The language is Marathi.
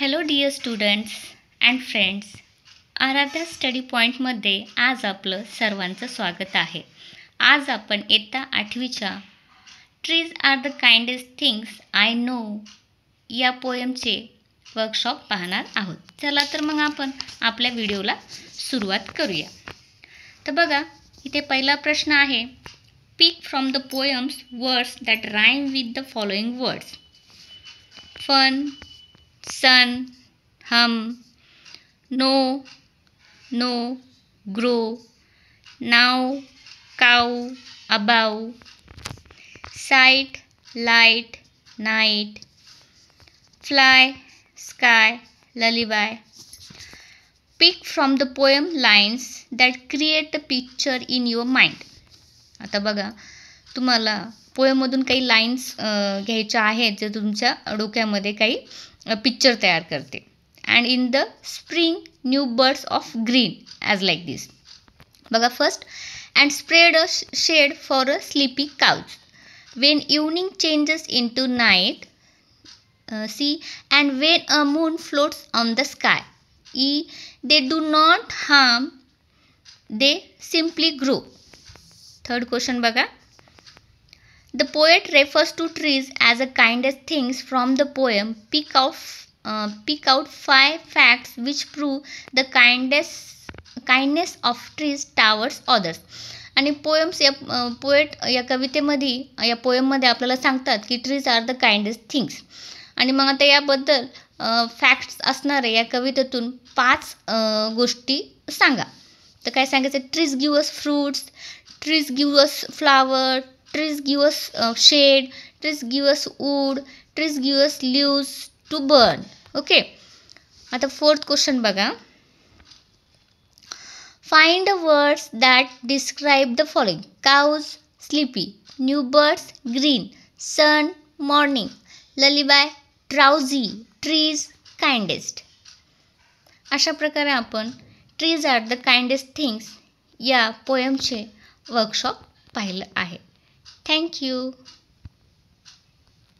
Hello dear students and friends. Aaradhya study पॉईंटमध्ये आज आपलं सर्वांचं स्वागत आहे. आज आपण इयत्ता 8वीच्या trees are the kindest things I know या पोएमचे वर्कशॉप पाहणार आहोत. चला तर मग आपण आपल्या व्हिडिओला सुरुवात करूया. तर बघा, इथे पहिला प्रश्न आहे, pick from the poems words that rhyme with the following words. Fun, sun, hum, no, no, grow, now, cow, above, sight, light, night, fly, sky, lullaby. Pick from the poem lines that create the picture in your mind. आता बघा, तुम्हाला पोएममधून काही लाईन्स घ्यायच्या आहेत जे तुमच्या डोक्यामध्ये काही पिक्चर तयार करते. And in the spring new birds of green as like this. बघा, first, and spread a shade for a sleepy cows when evening changes into night. C, and when a moon floats on the sky. E, they do not harm, they simply grow. Third question बघा, the poet refers to trees as the kindest things from the poem. Pick out 5 facts which prove the kindness of trees towards others. आणि पोएम्स या पोएट या कवितेमध्ये या पोएममध्ये आपल्याला सांगतात की trees are the kindest things. आणि मग आता याबद्दल फॅक्ट्स असणारे या कवितेतून 5 गोष्टी सांगा. तर काय सांगायचं, trees give us fruits, trees give us flower, trees give us shade, trees give us wood, trees give us leaves to burn. Okay. आता फोर्थ क्वेश्चन बघा, find the words that describe the following: cows, sleepy, new birds, green, sun, morning, lullaby, drowsy, trees, kindest. अशा प्रकारे आपण trees are the kindest things या पोएमचे वर्कशॉप पाहिलं आहे. Thank you.